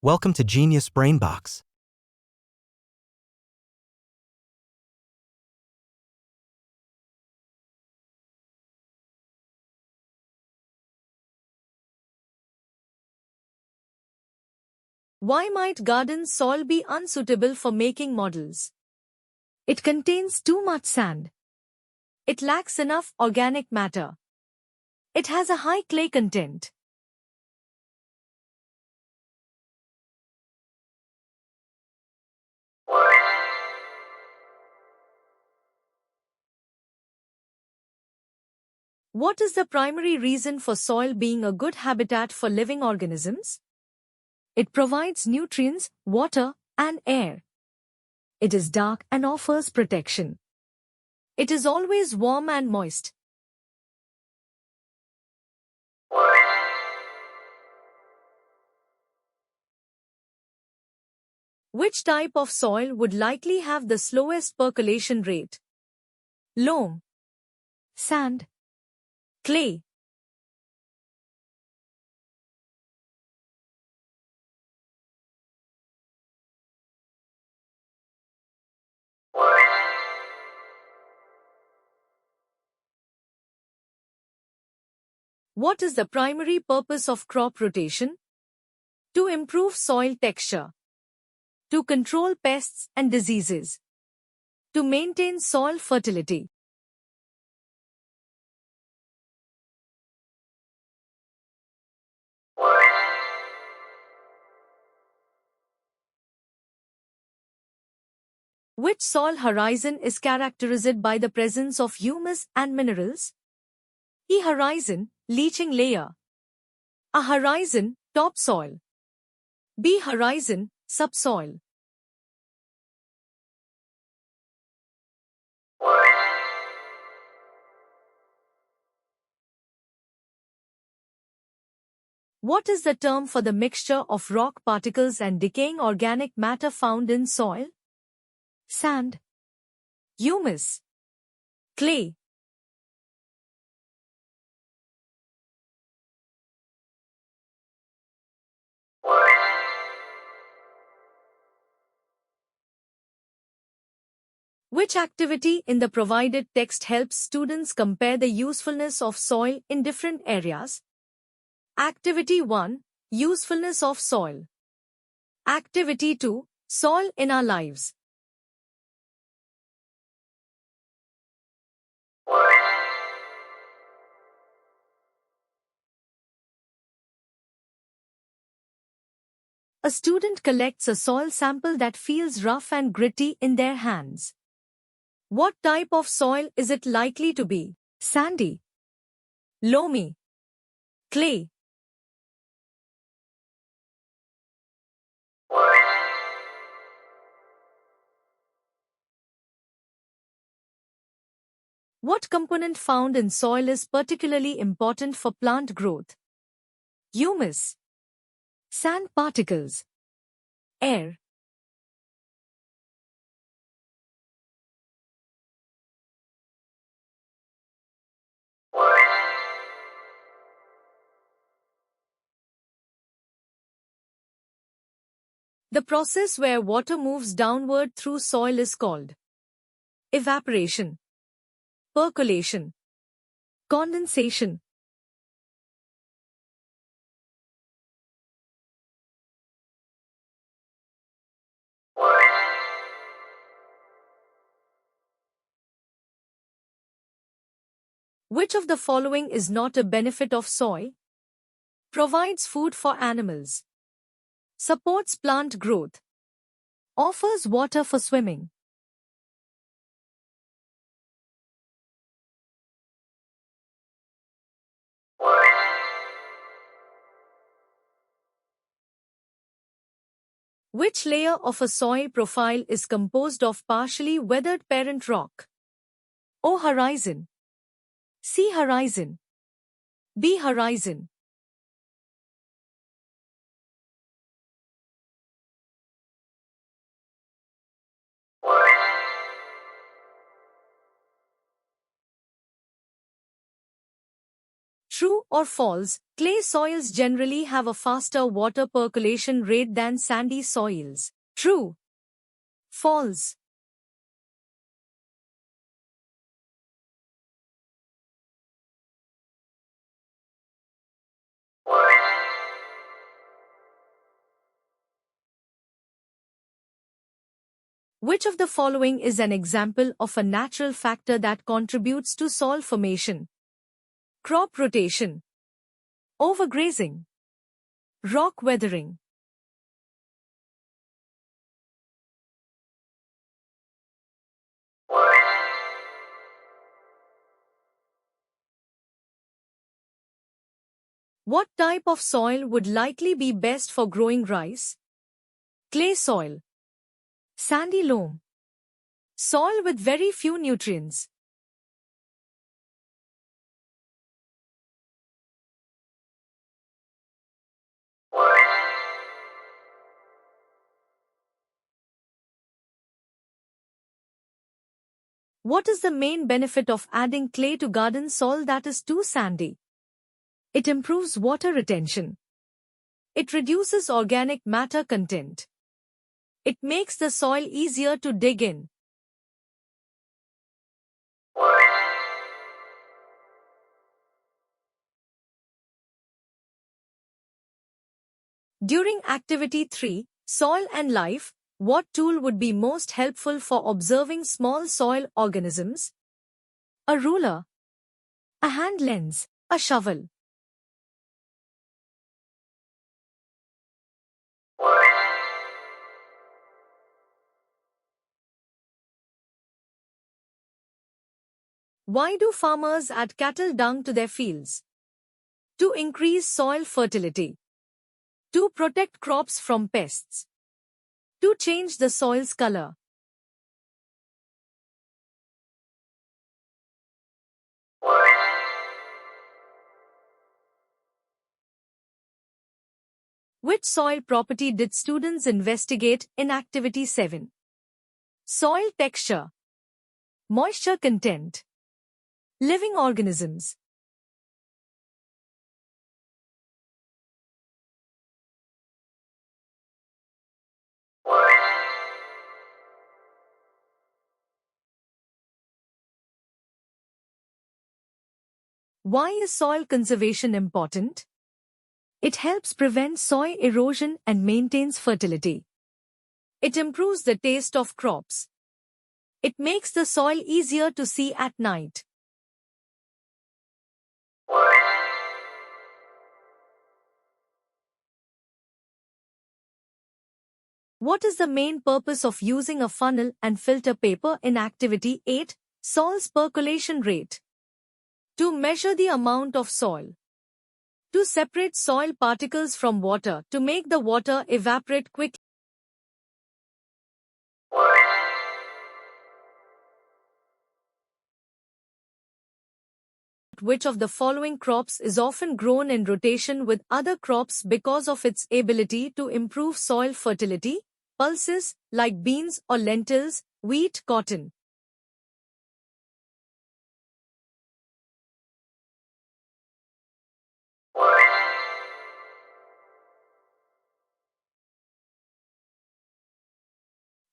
Welcome to Genius Brainbox. Why might garden soil be unsuitable for making models? It contains too much sand. It lacks enough organic matter. It has a high clay content. What is the primary reason for soil being a good habitat for living organisms? It provides nutrients, water, and air. It is dark and offers protection. It is always warm and moist. Which type of soil would likely have the slowest percolation rate? Loam, sand, clay. What is the primary purpose of crop rotation? To improve soil texture. To control pests and diseases. To maintain soil fertility. Which soil horizon is characterized by the presence of humus and minerals? A horizon, leaching layer. A horizon, topsoil. B horizon, subsoil. What is the term for the mixture of rock particles and decaying organic matter found in soil? Sand, humus, clay. Which activity in the provided text helps students compare the usefulness of soil in different areas? Activity 1. Usefulness of soil. Activity 2. Soil in our lives. A student collects a soil sample that feels rough and gritty in their hands. What type of soil is it likely to be? Sandy, loamy, clay. What component found in soil is particularly important for plant growth? Humus, sand particles, air. The process where water moves downward through soil is called evaporation, percolation, condensation. Which of the following is not a benefit of soil? Provides food for animals. Supports plant growth. Offers water for swimming. Which layer of a soil profile is composed of partially weathered parent rock? O horizon, C horizon, B horizon. True or false? Clay soils generally have a faster water percolation rate than sandy soils. True. False. Which of the following is an example of a natural factor that contributes to soil formation? Crop rotation, overgrazing, rock weathering. What type of soil would likely be best for growing rice? Clay soil, sandy loam, soil with very few nutrients. What is the main benefit of adding clay to garden soil that is too sandy? It improves water retention. It reduces organic matter content. It makes the soil easier to dig in. During Activity 3, Soil and Life, what tool would be most helpful for observing small soil organisms? A ruler, a hand lens, a shovel. Why do farmers add cattle dung to their fields? To increase soil fertility. To protect crops from pests. To change the soil's color. Which soil property did students investigate in Activity 7? Soil texture, moisture content, living organisms. Why is soil conservation important? It helps prevent soil erosion and maintains fertility. It improves the taste of crops. It makes the soil easier to see at night. What is the main purpose of using a funnel and filter paper in Activity 8, Soil's percolation rate? To measure the amount of soil. To separate soil particles from water to make the water evaporate quickly. Which of the following crops is often grown in rotation with other crops because of its ability to improve soil fertility? Pulses, like beans or lentils, wheat, cotton.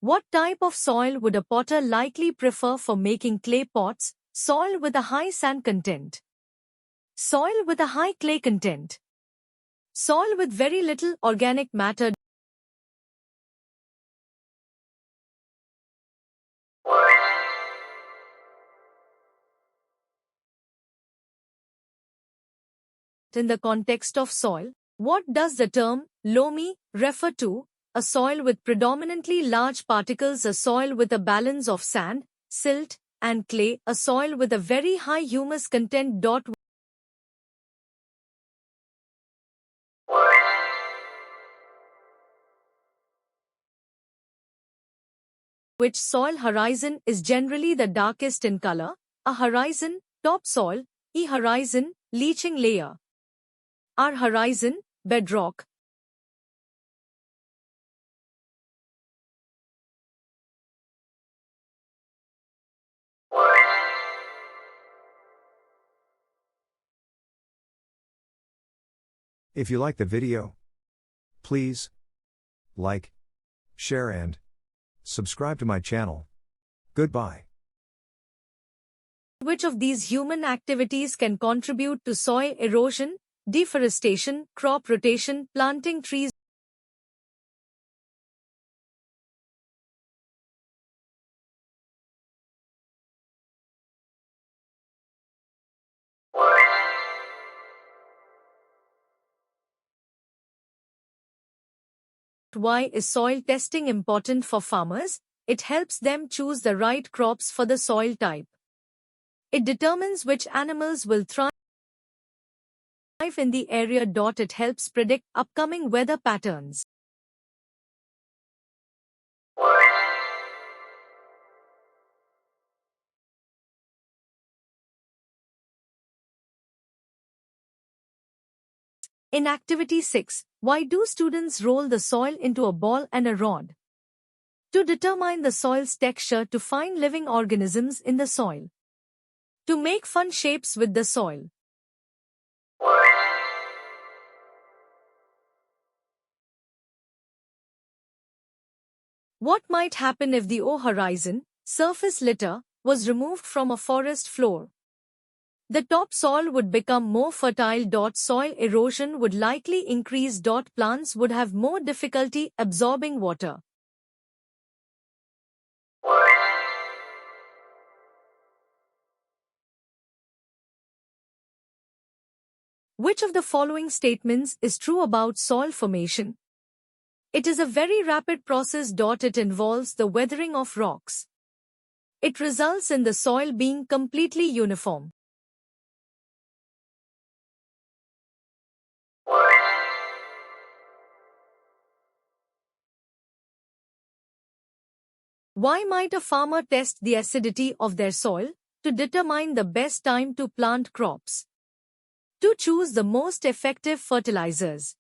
What type of soil would a potter likely prefer for making clay pots? Soil with a high sand content. Soil with a high clay content. Soil with very little organic matter. In the context of soil, what does the term loamy refer to? A soil with predominantly large particles, a soil with a balance of sand, silt, and clay, a soil with a very high humus content. Which soil horizon is generally the darkest in color? A horizon, topsoil, E horizon, leaching layer. R horizon, bedrock. If you like the video, please like, share and subscribe to my channel. Goodbye. Which of these human activities can contribute to soil erosion, deforestation, crop rotation, planting trees? Why is soil testing important for farmers? It helps them choose the right crops for the soil type. It determines which animals will thrive in the area. It helps predict upcoming weather patterns. In Activity 6, why do students roll the soil into a ball and a rod? To determine the soil's texture, to find living organisms in the soil. To make fun shapes with the soil. What might happen if the horizon surface litter was removed from a forest floor? The topsoil would become more fertile. Soil erosion would likely increase. Plants would have more difficulty absorbing water. Which of the following statements is true about soil formation? It is a very rapid process. It involves the weathering of rocks. It results in the soil being completely uniform. Why might a farmer test the acidity of their soil to determine the best time to plant crops? To choose the most effective fertilizers.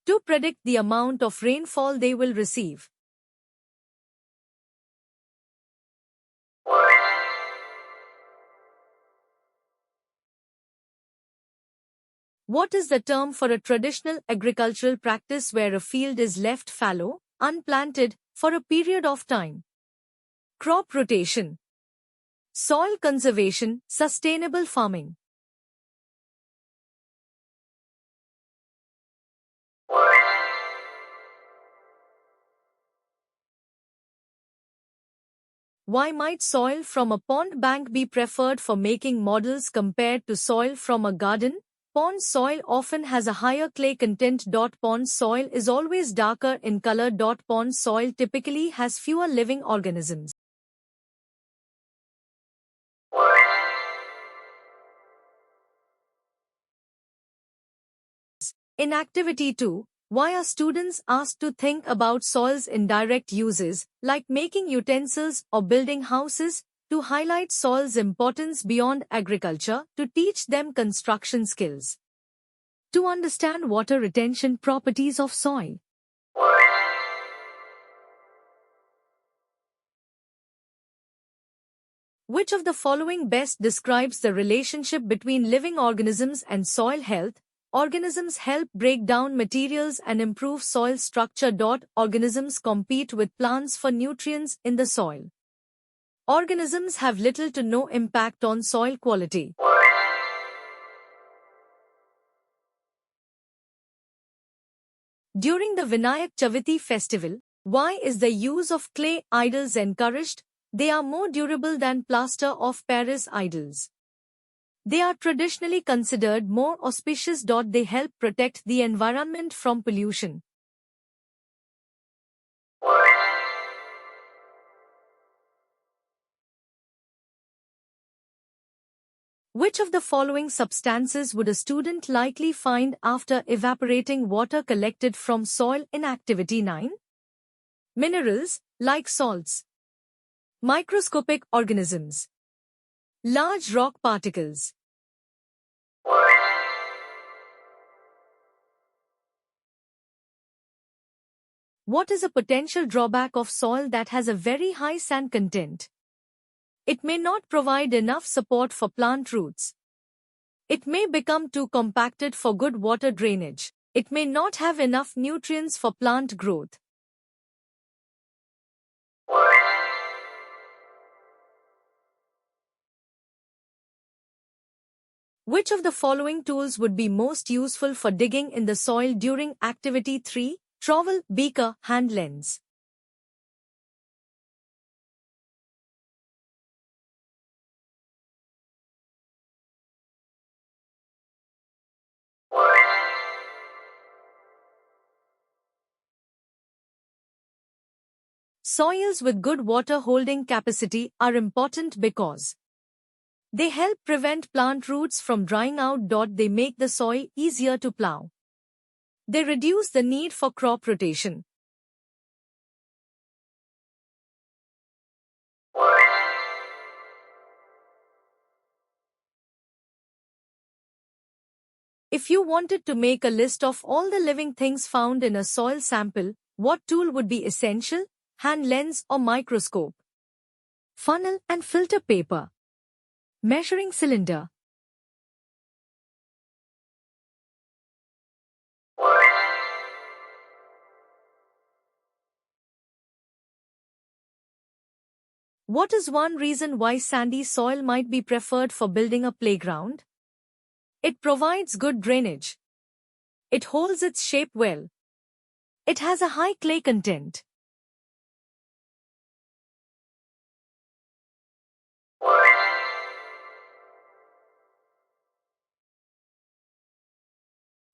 To predict the amount of rainfall they will receive. What is the term for a traditional agricultural practice where a field is left fallow, unplanted, for a period of time? Crop rotation. Soil conservation, sustainable farming. Why might soil from a pond bank be preferred for making models compared to soil from a garden? Pond soil often has a higher clay content. Pond soil is always darker in color. Pond soil typically has fewer living organisms. In Activity 2, why are students asked to think about soil's indirect uses, like making utensils or building houses? To highlight soil's importance beyond agriculture, to teach them construction skills. To understand water retention properties of soil. Which of the following best describes the relationship between living organisms and soil health? Organisms help break down materials and improve soil structure. Organisms compete with plants for nutrients in the soil. Organisms have little to no impact on soil quality. During the Vinayak Chavati festival, why is the use of clay idols encouraged? They are more durable than plaster of Paris idols. They are traditionally considered more auspicious. They help protect the environment from pollution. Which of the following substances would a student likely find after evaporating water collected from soil in Activity 9? Minerals, like salts. Microscopic organisms. Large rock particles. What is a potential drawback of soil that has a very high sand content? It may not provide enough support for plant roots. It may become too compacted for good water drainage. It may not have enough nutrients for plant growth. Which of the following tools would be most useful for digging in the soil during Activity 3? Trowel, beaker, hand lens. Soils with good water holding capacity are important because they help prevent plant roots from drying out. They make the soil easier to plow. They reduce the need for crop rotation. If you wanted to make a list of all the living things found in a soil sample, what tool would be essential? Hand lens or microscope? Funnel and filter paper. Measuring cylinder. What is one reason why sandy soil might be preferred for building a playground? It provides good drainage. It holds its shape well. It has a high clay content.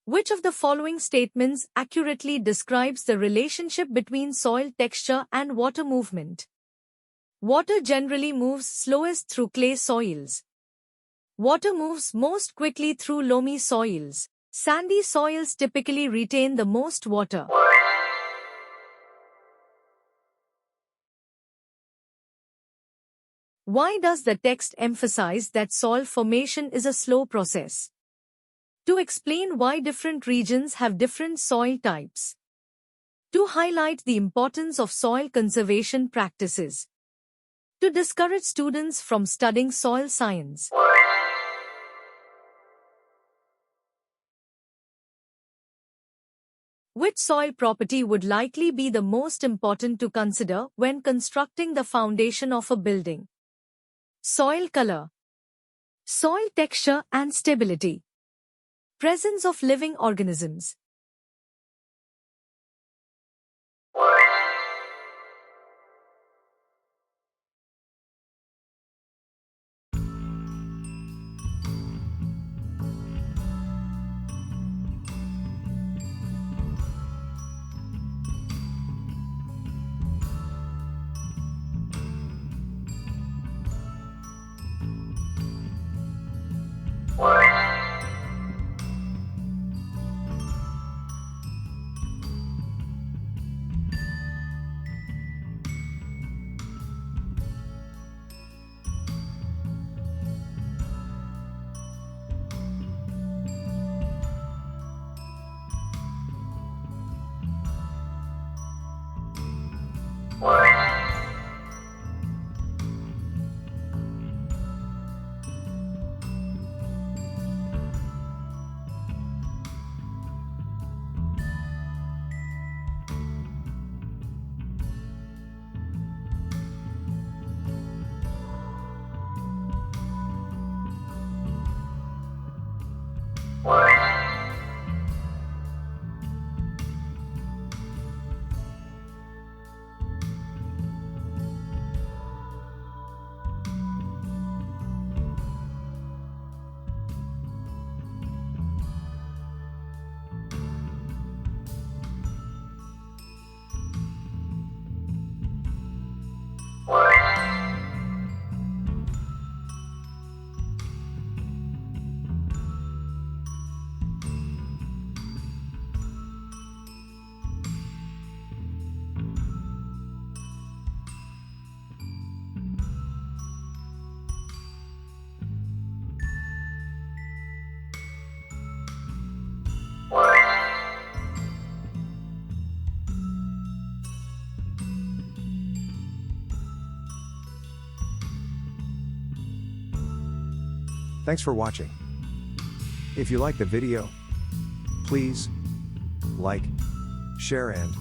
Which of the following statements accurately describes the relationship between soil texture and water movement? Water generally moves slowest through clay soils. Water moves most quickly through loamy soils. Sandy soils typically retain the most water. Why does the text emphasize that soil formation is a slow process? To explain why different regions have different soil types. To highlight the importance of soil conservation practices. To discourage students from studying soil science. Which soil property would likely be the most important to consider when constructing the foundation of a building? Soil color. Soil texture and stability. Presence of living organisms. Thanks for watching. If you like the video, please like, share and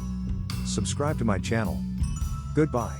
subscribe to my channel. Goodbye.